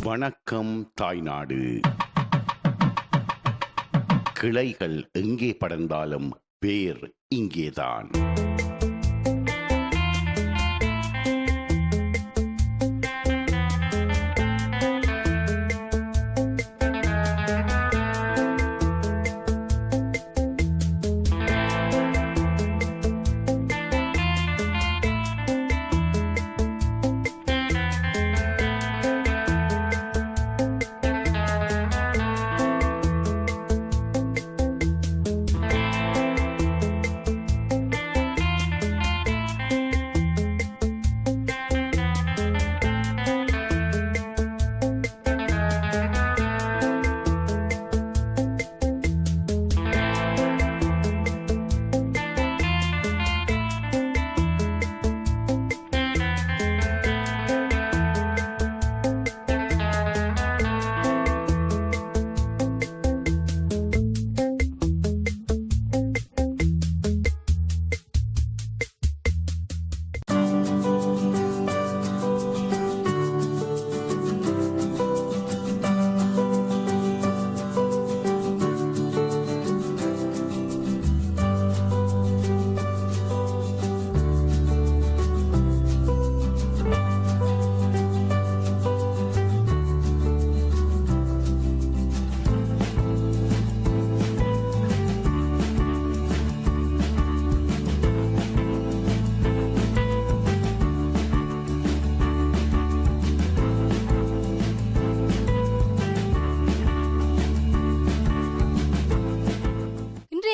வணக்கம் தாய்நாடு. கிளைகள் எங்கே படர்ந்தாலும் வேர் இங்கேதான்.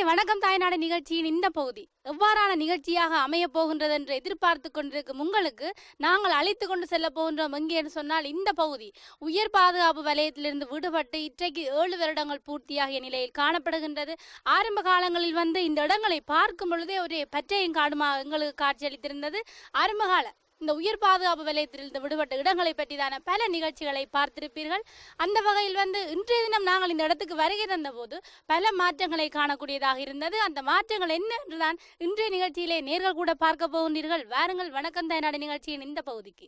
வணக்கம் தாய்நாடு நிகழ்ச்சியின் இந்த பகுதி எவ்வாறான நிகழ்ச்சியாக அமைய போகின்றது என்று எதிர்பார்த்து கொண்டிருக்கும் உங்களுக்கு நாங்கள் அழைத்து கொண்டு செல்ல போகின்றோம் எங்கே என்று சொன்னால் இந்த பகுதி உயர் பாதுகாப்பு வலயத்திலிருந்து விடுபட்டு இன்றைக்கு 7 வருடங்கள் பூர்த்தியாகிய நிலையில் காணப்படுகின்றது. ஆரம்ப காலங்களில் இந்த இடங்களை பார்க்கும் பொழுதே ஒரு பச்சையும் காடுமாக எங்களுக்கு காட்சியளித்திருந்தது. ஆரம்பகால இந்த உயர் பாதுகாப்பு வலயத்திலிருந்து விடுபட்ட இடங்களை பற்றிதான பல நிகழ்ச்சிகளை பார்த்திருப்பீர்கள். அந்த வகையில் இன்றைய தினம் நாங்கள் இந்த இடத்துக்கு வருகை தந்த போது பல மாற்றங்களை காணக்கூடியதாக இருந்தது. அந்த மாற்றங்கள் என்ன என்றுதான் இன்றைய நிகழ்ச்சியிலே நேர்கள் கூட பார்க்க போகின்றீர்கள். வாருங்கள், வணக்கம் தாய்நாடு நிகழ்ச்சியின் இந்த பகுதிக்கு.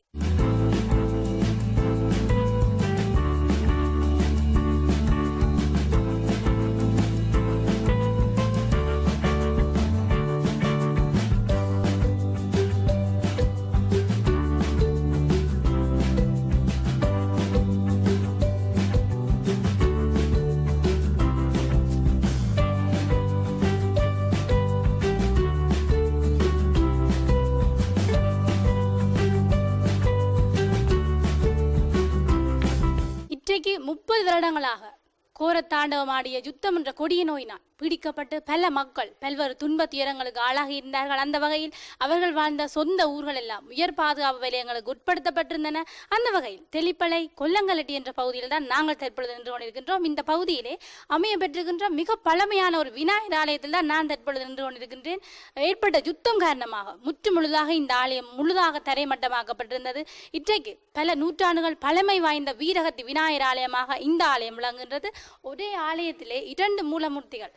இன்றைக்கு 30 வருடங்களாக கோரத்தாண்டவமாடிய யுத்தம் என்ற கொடிய நோயினால் பீடிக்கப்பட்டு பல மக்கள் பல்வேறு துன்ப துயரங்களுக்கு ஆளாகி இருந்தார்கள். அந்த வகையில் அவர்கள் வாழ்ந்த சொந்த ஊர்கள் எல்லாம் உயர் பாதுகாப்பு வலயங்களுக்கு உட்படுத்தப்பட்டிருந்தன. அந்த வகையில் தெளிப்பளை கொல்லங்கலட்டி என்ற பகுதியில் தான் நாங்கள் தற்பொழுது நின்று கொண்டிருக்கின்றோம். இந்த பகுதியிலே அமைய பெற்றிருக்கின்ற மிக பழமையான ஒரு விநாயகர் ஆலயத்தில் தான் நான் தற்பொழுது நின்று கொண்டிருக்கின்றேன். ஏற்பட்ட யுத்தம் காரணமாக முற்று முழுதாக இந்த ஆலயம் முழுதாக தரைமட்டமாக்கப்பட்டிருந்தது. இன்றைக்கு பல நூற்றாண்டுகள் பழமை வாய்ந்த வீரகத்தி விநாயகர் ஆலயமாக இந்த ஆலயம் விளங்குகின்றது. ஒரே ஆலயத்திலே 2 மூலமூர்த்திகள்,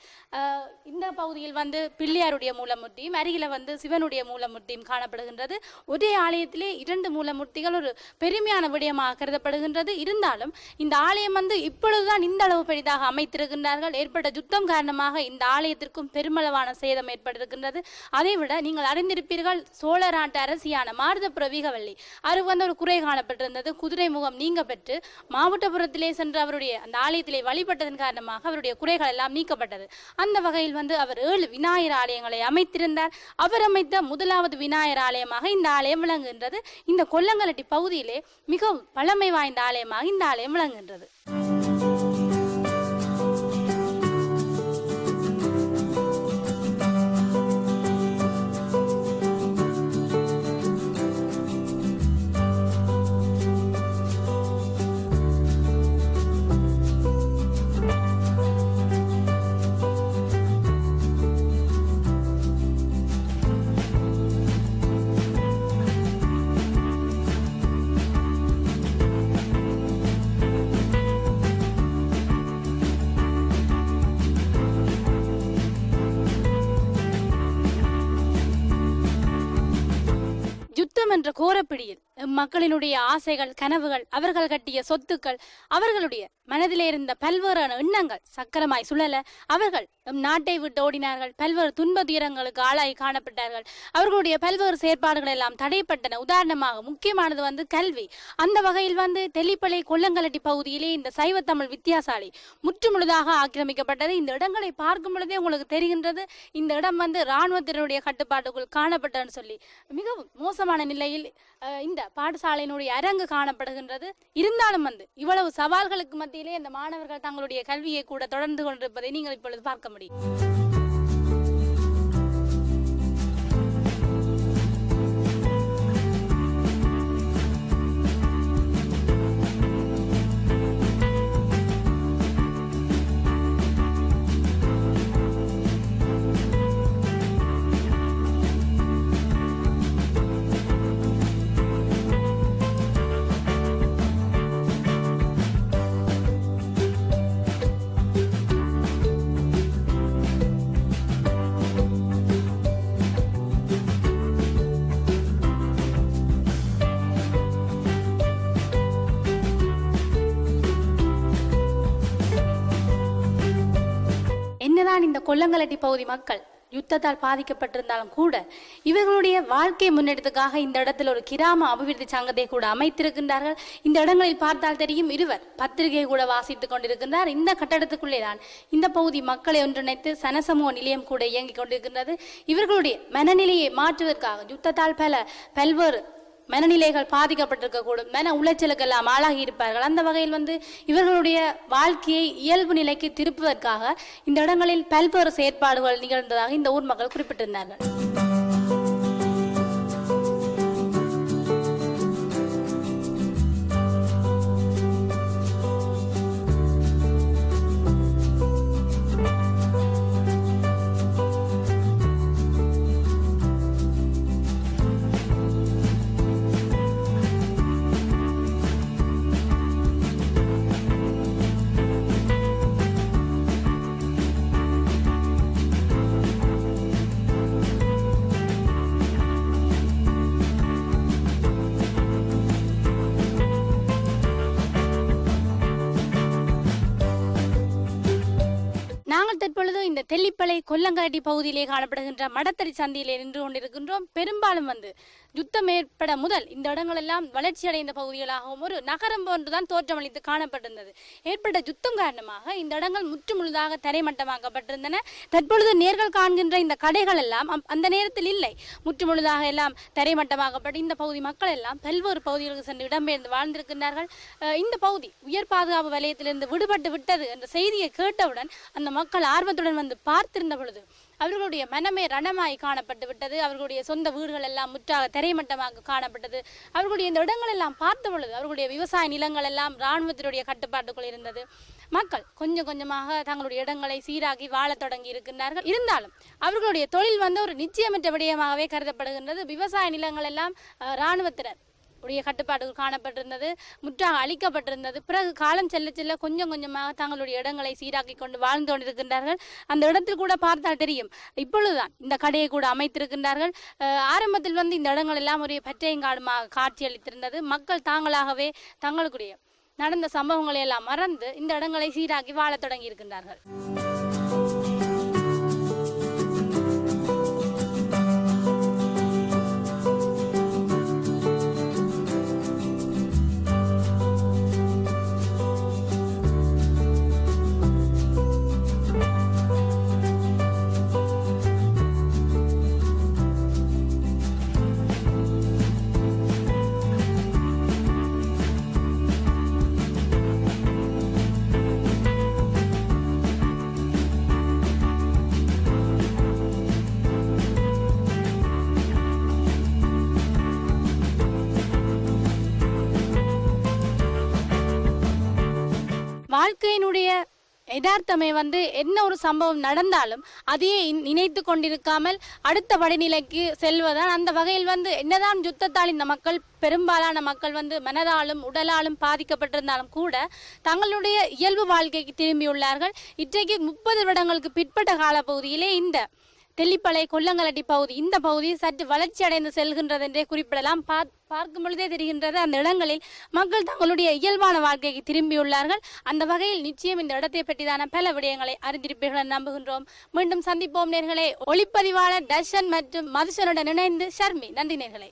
இந்த பகுதியில் பிள்ளையாருடைய மூலமூர்த்தியும் அருகில சிவனுடைய மூலமூர்த்தியும் காணப்படுகின்றது. ஒரே ஆலயத்திலே 2 மூலமூர்த்திகள் ஒரு பெருமையான விடயமாக கருதப்படுகின்றது. இருந்தாலும் இந்த ஆலயம் இப்பொழுதுதான் இந்த அளவு பெரிதாக அமைத்திருக்கின்றார்கள். ஏற்பட்ட யுத்தம் காரணமாக இந்த ஆலயத்திற்கும் பெருமளவான சேதம் ஏற்பட்டிருக்கின்றது. அதைவிட நீங்கள் அறிந்திருப்பீர்கள், சோழ நாட்டு அரசியான மாருதபுர வீகவல்லி அவருக்கு ஒரு குறை காணப்பட்டிருந்தது. குதிரை முகம் நீங்க பெற்று மாவட்டபுரத்திலே சென்று அவருடைய அந்த ஆலயத்திலே வழிபட்டதன் காரணமாக அவருடைய குறைகள் எல்லாம் நீக்கப்பட்டது. அந்த வகையில் அவர் 7 விநாயகர் ஆலயங்களை அமைத்திருந்தார். அவர் அமைத்த முதலாவது விநாயகர் ஆலயமாக இந்த ஆலயம் விளங்குகின்றது. இந்த கொல்லங்கலட்டி பகுதியிலே மிகவும் பழமை வாய்ந்த ஆலயமாக இந்த ஆலயம் விளங்குகின்றது. யுத்தம் என்ற கோரப்பிடியில் மக்களினுடைய ஆசைகள், கனவுகள், அவர்கள் கட்டிய சொத்துக்கள், அவர்களுடைய மனதிலே இருந்த பல்வேறான எண்ணங்கள் சக்கரமாய் சுழல அவர்கள் நாட்டை விட்டு ஓடினார்கள். பல்வேறு துன்ப துயரங்களுக்கு ஆளாகி காணப்பட்டார்கள். அவர்களுடைய பல்வேறு செயற்பாடுகள் எல்லாம் தடைப்பட்டன. உதாரணமாக முக்கியமானது கல்வி. அந்த வகையில் தெல்லிப்பளை கொல்லங்கலட்டி பகுதியிலே இந்த சைவ தமிழ் வித்தியாசாலை முற்றுமுழுதாக ஆக்கிரமிக்கப்பட்டது. இந்த இடங்களை பார்க்கும் பொழுதே உங்களுக்கு தெரிகின்றது இந்த இடம் இராணுவத்தினுடைய கட்டுப்பாட்டுக்குள் காணப்பட்டதுன்னு சொல்லி. மிகவும் மோசமான நிலையில் இந்த பாடசாலையினுடைய அரங்கு காணப்படுகின்றது. இருந்தாலும் இவ்வளவு சவால்களுக்கு மத்தியிலே இந்த மாணவர்கள் தங்களுடைய கல்வியை கூட தொடர்ந்து கொண்டிருப்பதை நீங்கள் இப்பொழுது பார்க்க முடியும். என்னதான் இந்த கொல்லங்கலட்டி பகுதி மக்கள் யுத்தத்தால் பாதிக்கப்பட்டிருந்தாலும் கூட இவர்களுடைய வாழ்க்கை முன்னெடுத்துக்காக இந்த இடத்தில் ஒரு கிராம அபிவிருத்தி சங்கத்தை கூட அமைத்திருக்கின்றார்கள். இந்த இடங்களில் பார்த்தால் தெரியும், இருவர் பத்திரிகை கூட வாசித்துக் கொண்டிருக்கின்றார். இந்த கட்டடத்துக்குள்ளேதான் இந்த பகுதி மக்களை ஒன்றிணைத்து சனசமூக நிலையம் கூட இயங்கிக் கொண்டிருக்கின்றது. இவர்களுடைய மனநிலையை மாற்றுவதற்காக யுத்தத்தால் பல்வேறு மனநிலைகள் பாதிக்கப்பட்டிருக்கக்கூடும், மன உளைச்சலுக்கெல்லாம் ஆளாகி இருப்பார்கள். அந்த வகையில் இவர்களுடைய வாழ்க்கையை இயல்பு நிலைக்கு திருப்புவதற்காக இந்த இடங்களில் பல்வேறு செயற்பாடுகள் நிகழ்ந்ததாக இந்த ஊர் மக்கள் குறிப்பிட்டிருந்தார்கள். தற்பொழுது இந்த தெல்லிப்பளை கொல்லங்கலட்டி பகுதியிலே காணப்படுகின்ற மடத்தடி சந்தையிலே நின்று கொண்டிருக்கின்றோம். பெரும்பாலும் யுத்தம் ஏற்பட முதல் இந்த இடங்கள் எல்லாம் வளர்ச்சி அடைந்த பகுதிகளாகவும் ஒரு நகரம் போன்றுதான் தோற்றமளித்து காணப்பட்டிருந்தது. ஏற்பட்ட யுத்தம் காரணமாக இந்த இடங்கள் முற்றுமுழுதாக தரைமட்டமாக்கப்பட்டிருந்தன. தற்பொழுது நேர்கள் காண்கின்ற இந்த கடைகள் எல்லாம் அந்த நேரத்தில் இல்லை, முற்றுமுழுதாக எல்லாம் தரைமட்டமாக்கப்பட்டு இந்த பகுதி மக்கள் எல்லாம் பல்வேறு பகுதிகளுக்கு சென்று இடம்பெயர்ந்து வாழ்ந்திருக்கின்றார்கள். இந்த பகுதி உயர் பாதுகாப்பு வலயத்திலிருந்து விடுபட்டு விட்டது என்ற செய்தியை கேட்டவுடன் அந்த மக்கள் ஆர்வத்துடன் பார்த்திருந்த பொழுது அவர்களுடைய மனமே ரணமாய் காணப்பட்டு விட்டது. அவர்களுடைய சொந்த வீடுகள் எல்லாம் முற்றாக தரைமட்டமாக காணப்பட்டது. அவர்களுடைய இந்த இடங்கள் எல்லாம் பார்த்த பொழுது அவர்களுடைய விவசாய நிலங்கள் எல்லாம் இராணுவத்தினுடைய கட்டுப்பாட்டுக்குள் இருந்தது. மக்கள் கொஞ்சம் கொஞ்சமாக தங்களுடைய இடங்களை சீராக்கி வாழ தொடங்கி இருக்கின்றார்கள். இருந்தாலும் அவர்களுடைய தொழில் ஒரு நிச்சயமற்ற விடயமாகவே கருதப்படுகின்றது. விவசாய நிலங்கள் எல்லாம் இராணுவத்தினர் உடைய கட்டுப்பாடுகள் காணப்பட்டிருந்தது, முற்றாக அழிக்கப்பட்டிருந்தது. பிறகு காலம் செல்ல செல்ல கொஞ்சம் கொஞ்சமாக தங்களுடைய இடங்களை சீராக்கி கொண்டு வாழ்ந்து கொண்டிருக்கின்றார்கள். அந்த இடத்தில் கூட பார்த்தால் தெரியும், இப்பொழுதுதான் இந்த கடையை கூட அமைத்திருக்கின்றார்கள். ஆரம்பத்தில் இந்த இடங்கள் எல்லாம் ஒரு பற்றையங்காடுமாக காட்சியளித்திருந்தது. மக்கள் தாங்களாகவே தங்களுக்குரிய நடந்த சம்பவங்களை எல்லாம் மறந்து இந்த இடங்களை சீராக்கி வாழ தொடங்கி இருக்கின்றார்கள். வாழ்க்கையினுடைய யதார்த்தமே என்ன ஒரு சம்பவம் நடந்தாலும் அதையே நினைத்து கொண்டிருக்காமல் அடுத்த படிநிலைக்கு செல்வதான். அந்த வகையில் என்னதான் யுத்தத்தால் இந்த மக்கள் பெரும்பாலான மக்கள் மனதாலும் உடலாலும் பாதிக்கப்பட்டிருந்தாலும் கூட தங்களுடைய இயல்பு வாழ்க்கைக்கு திரும்பியுள்ளார்கள். இன்றைக்கு 30 வருடங்களுக்கு பிற்பட்ட காலப்பகுதியிலே இந்த தெல்லிப்பளை கொல்லங்கலட்டி பகுதி இந்த பகுதி சற்று வளர்ச்சி அடைந்து செல்கின்றது என்றே குறிப்பிடலாம். பார்க்கும் பொழுதே தெரிகின்றது அந்த இடங்களில் மக்கள் தங்களுடைய இயல்பான வாழ்க்கைக்கு திரும்பியுள்ளார்கள். அந்த வகையில் நிச்சயம் இந்த இடத்தை பற்றிதான பல விடயங்களை அறிந்திருப்பீர்கள் நம்புகின்றோம். மீண்டும் சந்திப்போம் நேர்களே. ஒளிப்பதிவாளர் தர்ஷன் மற்றும் மதுசனுடன் இணைந்து ஷர்மி. நன்றி நேர்களே.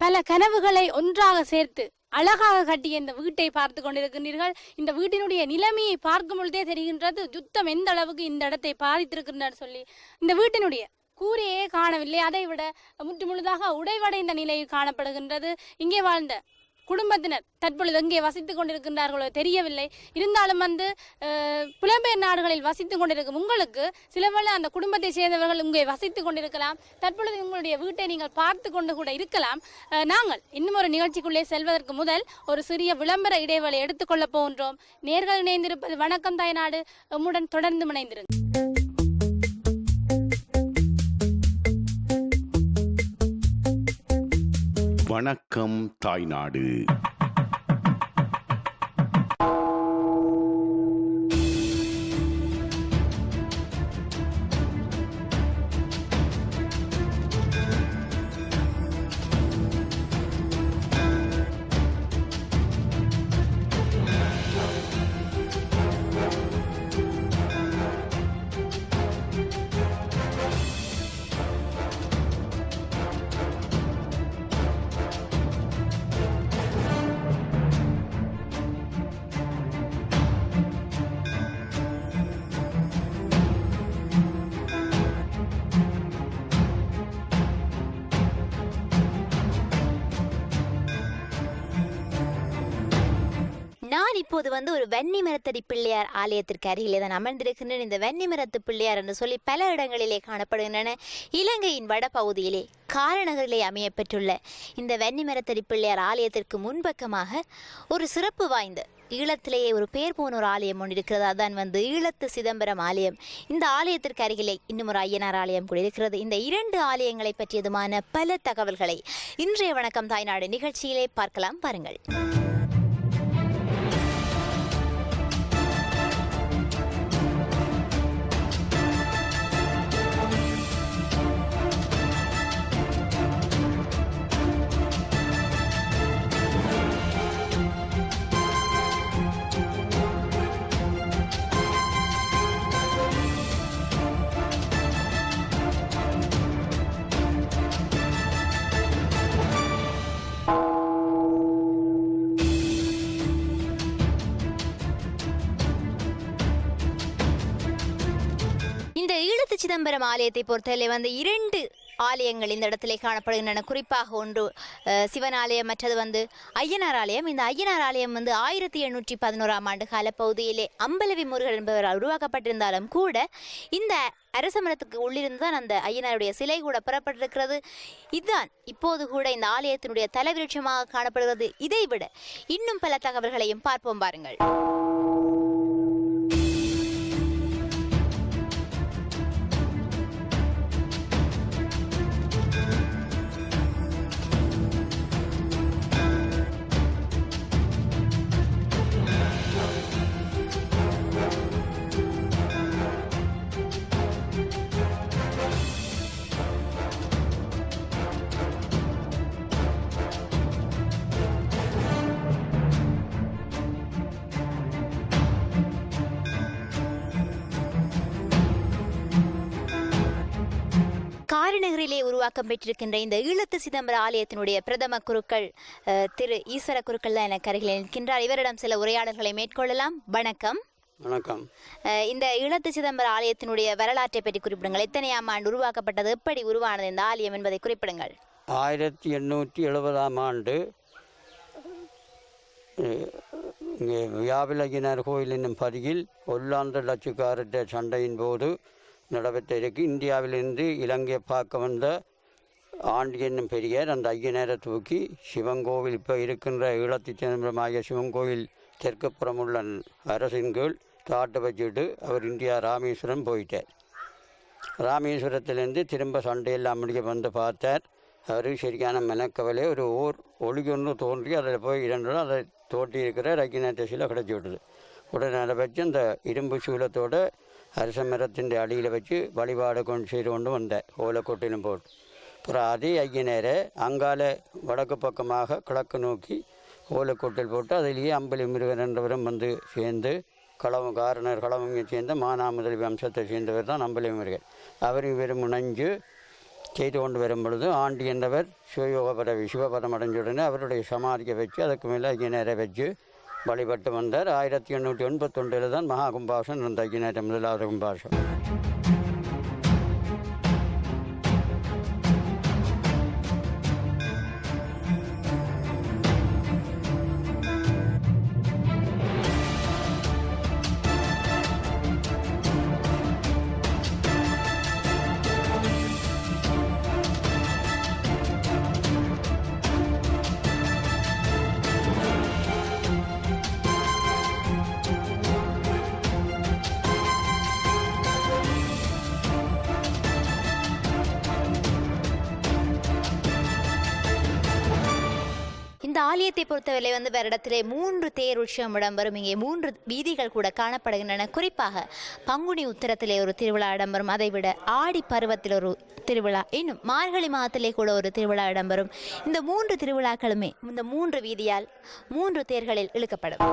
பல கனவுகளை ஒன்றாக சேர்த்து அழகாக கட்டிய இந்த வீட்டை பார்த்து கொண்டிருக்கின்றீர்கள். இந்த வீட்டினுடைய நிலைமையை பார்க்கும் பொழுதே தெரிகின்றது யுத்தம் எந்த அளவுக்கு இந்த இடத்தை பாதித்திருக்கின்றார் சொல்லி. இந்த வீட்டினுடைய கூரையே காணவில்லை, அதை விட முற்று முழுதாக உடைவடைந்த நிலையில் காணப்படுகின்றது. இங்கே வாழ்ந்த குடும்பத்தினர் தற்பொழுது எங்கே வசித்துக் கொண்டிருக்கின்றார்களோ தெரியவில்லை. இருந்தாலும் புலம்பெயர் நாடுகளில் வசித்துக் கொண்டிருக்கும் உங்களுக்கு சிலவேளை அந்த குடும்பத்தை சேர்ந்தவர்கள் இங்கே வசித்துக் கொண்டிருக்கலாம். தற்பொழுது உங்களுடைய வீட்டை நீங்கள் பார்த்து கொண்டு கூட இருக்கலாம். நாங்கள் இன்னும் ஒரு நிகழ்ச்சிக்குள்ளே செல்வதற்கு முதல் ஒரு சிறிய விளம்பர இடைவெளி எடுத்துக்கொள்ள போகின்றோம். நேர்கள் இணைந்திருப்பது வணக்கம் தாய்நாடு. உம்முடன் தொடர்ந்து இணைந்திருங்கள். வணக்கம் தாய்நாடு. நான் இப்போது ஒரு வன்னி மரத்தடி பிள்ளையார் ஆலயத்திற்கு அருகிலே தான் அமர்ந்திருக்கின்றன. இந்த வன்னி மரத்து பிள்ளையார் என்று சொல்லி பல இடங்களிலே காணப்படுகின்றன. இலங்கையின் வடபகுதியிலே காரநகரிலே அமையப்பெற்றுள்ள இந்த வன்னி மரத்தடி பிள்ளையார் ஆலயத்திற்கு முன்பக்கமாக ஒரு சிறப்பு வாய்ந்த ஈழத்திலேயே ஒரு பேர் போன ஒரு ஆலயம் ஒன்று இருக்கிறது. அதான் ஈழத்து சிதம்பரம் ஆலயம். இந்த ஆலயத்திற்கு அருகிலே இன்னும் ஒரு ஐயனார் ஆலயம் கூட இருக்கிறது. இந்த இரண்டு ஆலயங்களை பற்றியதுமான பல தகவல்களை இன்றைய வணக்கம் தாய்நாடு நிகழ்ச்சியிலே பார்க்கலாம். பாருங்கள். இந்த ஈழத்து சிதம்பரம் ஆலயத்தை பொறுத்தவரை இரண்டு ஆலயங்கள் இந்த இடத்திலே காணப்படுகின்றன. குறிப்பாக ஒன்று சிவன் ஆலயம், மற்றது ஐயனார் ஆலயம். இந்த ஐயனார் ஆலயம் 1811ஆம் ஆண்டு காலப்பகுதியிலே அம்பலவி முருகன் என்பவரால் உருவாக்கப்பட்டிருந்தாலும் கூட இந்த அரசமரத்துக்கு உள்ளிருந்துதான் அந்த ஐயனாருடைய சிலை கூட பெறப்பட்டிருக்கிறது. இதுதான் இப்போது கூட இந்த ஆலயத்தினுடைய தலைவிருட்சமாக காணப்படுகிறது. இதைவிட இன்னும் பல தகவல்களையும் பார்ப்போம். பாருங்கள். காரநகரிலே உருவாக்கம் பெற்றிருக்கின்ற இந்த ஈழத்து சிதம்பர ஆலயத்தினுடைய பிரதம குருக்கள் திரு ஈஸ்வர குருக்கள் தான் எனக்கு அருகில் நிற்கின்றார். இவரிடம் சில உரையாடல்களை மேற்கொள்ளலாம். வணக்கம். வணக்கம். இந்த ஈழத்து சிதம்பர ஆலயத்தினுடைய வரலாற்றை பற்றி குறிப்பிடுங்கள். எத்தனையாம் ஆண்டு உருவாக்கப்பட்டது, எப்படி உருவானது இந்த ஆலயம் என்பதை குறிப்பிடுங்கள். 1870ஆம் ஆண்டு இங்கே வியாபிலகினர் கோயில் என்னும் பதியில் ஒல்லாந்த லட்சுக்காரற்ற சண்டையின் போது நடைபெற்றிருக்கு. இந்தியாவிலிருந்து இலங்கையை பார்க்க வந்த ஆண்டி என்னும் பெரியார் அந்த ஐயனரை தூக்கி சிவங்கோவில் இப்போ இருக்கின்ற ஈழத்து சிதம்பரமாகிய சிவங்கோவில் தெற்குப்புறம் உள்ள அரசின் கீழ் தாட்டு வச்சுட்டு அவர் இந்தியா ராமேஸ்வரம் போயிட்டார். ராமேஸ்வரத்திலேருந்து திரும்ப சண்டையெல்லாம் முடிக்க வந்து பார்த்தார். அவர் சரியான மெனக்கவலை ஒரு ஒளி ஒன்று தோன்றி அதில் போய் 2 நாள் அதை தோட்டி இருக்கிற ரக்கினத்தை சில கிடச்சி விட்டுது. உடனே அதை வச்சு அந்த இரும்பு சூலத்தோடு அரச மரத்தின் அடியில் வச்சு வழிபாடு செய்து கொண்டு வந்தார், ஓலைக்கொட்டிலும் போட்டு. அப்புறம் அதே ஐயனரை அங்கால வடக்கு பக்கமாக கிழக்கு நோக்கி ஓலைக்கொட்டில் போட்டு அதிலேயே அம்பலி முருகன் என்றவரும் வந்து சேர்ந்து காரணர் களவங்க சேர்ந்த மானாமுதலி வம்சத்தை சேர்ந்தவர் தான் அம்பலி முருகன். அவர் இவரும் முனைஞ்சு செய்து கொண்டு வரும் பொழுது ஆண்டி என்றவர் சிவயோக பதவி சிவபதம் அடைஞ்சுடனே அவருடைய சமாதியை வச்சு அதுக்கு மேலே ஐயனரை வச்சு வழிபட்டு வந்தார். 1881 தான் மகா கும்பாசம் அந்த ஐயனரை முதலாவது கும்பாசம். இந்த ஆலயத்தை பொறுத்தவரை வருடத்திலே 3 தேர் உற்சவம் இடம்பெறும். இங்கே 3 வீதிகள் கூட காணப்படுகின்றன. குறிப்பாக பங்குனி உத்திரத்திலே ஒரு திருவிழா இடம்பெறும். அதைவிட ஆடி பருவத்தில் ஒரு திருவிழா, இன்னும் மார்கழி மாதத்திலே கூட ஒரு திருவிழா இடம்பெறும். இந்த 3 திருவிழாக்களுமே இந்த 3 வீதியால் 3 தேர்களில் இழுக்கப்படும்.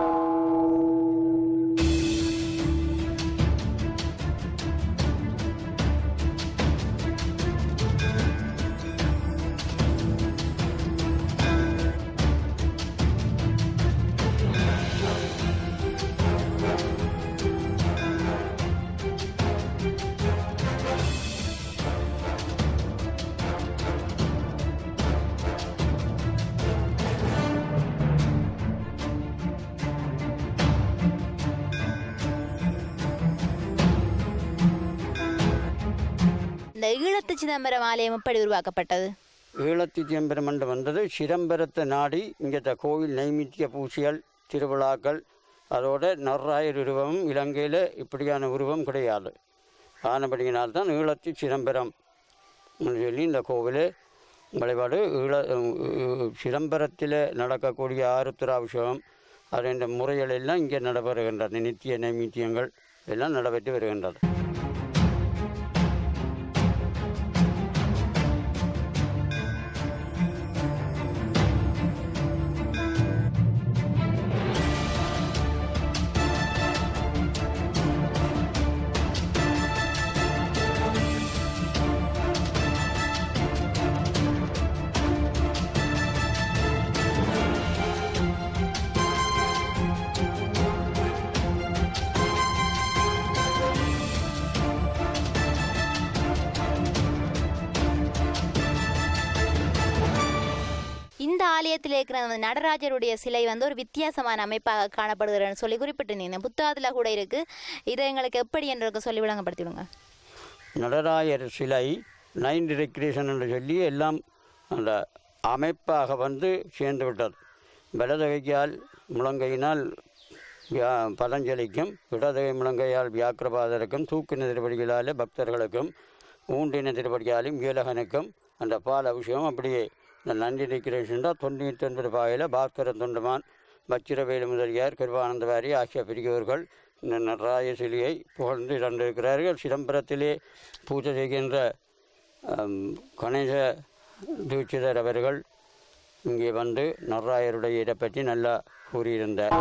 இந்த ஈழத்து சிதம்பரம் ஆலயம் எப்படி உருவாக்கப்பட்டது? ஈழத்து சிதம்பரம் என்று வந்தது சிதம்பரத்தை நாடி இங்கே கோவில் நைமித்திய பூசியல் திருவிழாக்கள் அதோட நர்ராயர் உருவமும் இலங்கையில் இப்படியான உருவம் கிடையாது. ஆனபடியினால்தான் ஈழத்து சிதம்பரம் சொல்லி இந்த கோவில் வழிபாடு சிதம்பரத்தில் நடக்கக்கூடிய ஆருத்ராபிஷேகம் அது இந்த முறைகள் எல்லாம் இங்கே நடைபெறுகின்றது. நித்திய நைமித்தியங்கள் எல்லாம் நடைபெற்று வருகின்றது. இந்த ஆலயத்தில் இருக்கிற நடராஜருடைய சிலை ஒரு வித்தியாசமான அமைப்பாக காணப்படுகிறன்னு சொல்லி குறிப்பிட்டிருந்தீங்க. புத்தகத்தில் கூட இருக்குது. இதை எங்களுக்கு எப்படி என்று சொல்லி விளங்கப்படுத்திவிடுங்க. நடராஜர் சிலை 9 டெக்கரேஷன் என்று சொல்லி எல்லாம் அந்த அமைப்பாக சேர்ந்து விட்டது. வலதகையால் முழங்கையினால் பதஞ்சலிக்கும், இடதகை முழங்கையால் வியாக்கிரபாதருக்கும், தூக்கின திருப்படிகளால் பக்தர்களுக்கும், ஊண்டின திருப்படியாலும் ஏலகனுக்கும் அந்த பால் அபிஷேகம் அப்படியே இந்த நன்றி டெக்கரேஷன் தான். 99 பாகையில் பாஸ்கர தொண்டமான், பச்சிரவேலு முதலியார், கிருபானந்தவாரி ஆகிய பெரியவர்கள் இந்த நடராஜ சிலையை புகழ்ந்து இறந்திருக்கிறார்கள். சிதம்பரத்திலே பூஜை செய்கின்ற கணேச தீட்சிதர் அவர்கள் இங்கே நடராஜருடைய இதை பற்றி நல்லா கூறியிருந்தார்.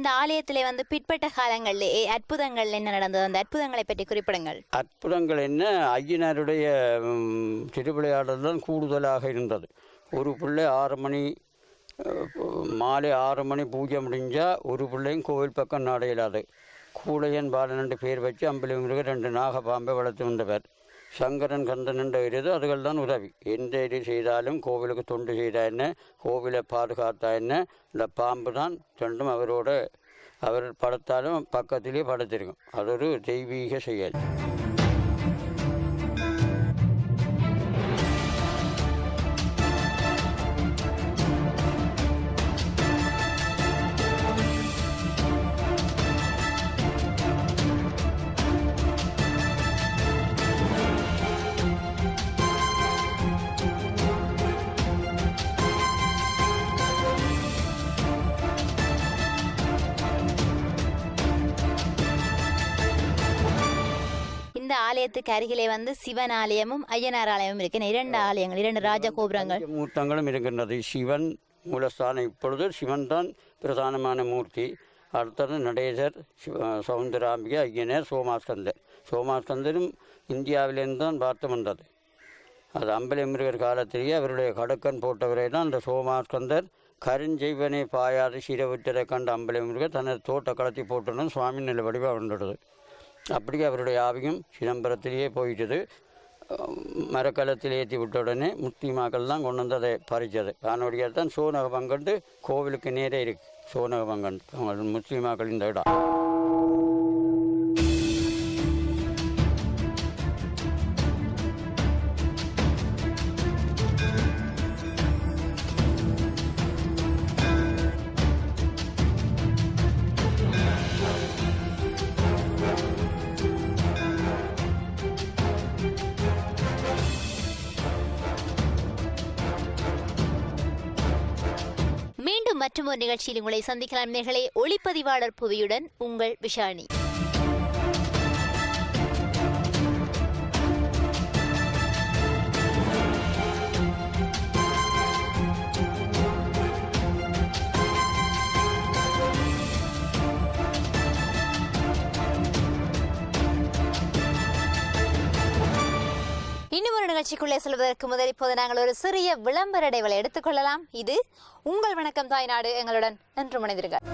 இந்த ஆலயத்திலே வந்து பிற்பட்ட காலங்களில் அற்புதங்கள் என்ன நடந்தது, அந்த அற்புதங்களை பற்றி குறிப்பிடுங்கள். அற்புதங்கள் என்ன, ஐயனாருடைய திருவிளையாடல் தான் கூடுதலாக இருந்தது. ஒரு பிள்ளை 6 மணி மாலை 6 மணி பூஜை முடிஞ்சால் ஒரு பிள்ளையும் கோவில் பக்கம் நடையிலாது. கூடையன் பாலன் பேர் வச்சு அம்பலமுருக 2 நாகப்பாம்பை வளர்த்து வந்தவர். சங்கரன் கந்தன் என்ற இருது அதுகள் தான் உதவி. எந்த இது செய்தாலும் கோவிலுக்கு தொண்டு செய்தா என்ன, கோவிலை பாதுகாத்தா என்ன, இந்த பாம்பு தான் ரெண்டும் அவர் படத்தாலும் பக்கத்திலே படுத்திருக்கும். அது ஒரு தெய்வீக செயல். இந்த ஆலயத்துக்கு அருகிலே வந்து சிவன் ஆலயமும் ஐயனார் ஆலயமும் இருக்கு. 2 ஆலயங்கள், 2 ராஜகோபுரங்கள், மூர்த்தங்களும் இருக்கின்றது. சிவன் மூலஸ்தானம். இப்பொழுது சிவன் தான் பிரதானமான மூர்த்தி. அடுத்தது நடேசர், சவுந்தராம்பிகை, ஐயனார், சோமாஸ்கந்தர். சோமாஸ்கந்தரும் இந்தியாவிலேருந்து தான் பார்த்து வந்தது. அது அம்பலமுருகர் காலத்திலேயே அவருடைய கடக்கன் போட்டவரை தான் அந்த சோமாஸ்கந்தர் கருஞ்செய்வனை பாயாது சிரவிட்டரை கண்ட அம்பலமுருகர் தனது தோட்ட களத்தி போட்டணும் சுவாமி நில வடிவாக வந்துடுது. அப்படியே அவருடைய ஆவியும் சிதம்பரத்திலேயே போயிட்டது. மரக்கலத்தில் ஏற்றி விட்ட உடனே முஸ்லீமாக்கள் தான் கொண்டு வந்து அதை பறித்தது. அதனுடைய தான் சோனக பங்கண்டு கோவிலுக்கு நேரே இருக்குது. சோனக பங்கண்டு அவங்க முஸ்லீமாக்கள் இந்த இடம். மீண்டும் மற்றொரு நிகழ்ச்சியில் உங்களை சந்திக்கலாம் நேயர்களே. ஒளிப்பதிவாளர் புவியுடன் உங்கள் விஷாணி. இன்னும் ஒரு நிகழ்ச்சிக்குள்ளே செல்வதற்கு முதல் இப்போது நாங்கள் ஒரு சிறிய விளம்பர இடைவெளி எடுத்துக்கொள்ளலாம். இது உங்கள் வணக்கம் தாய்நாடு. எங்களுடன் என்று மனிதர்கள்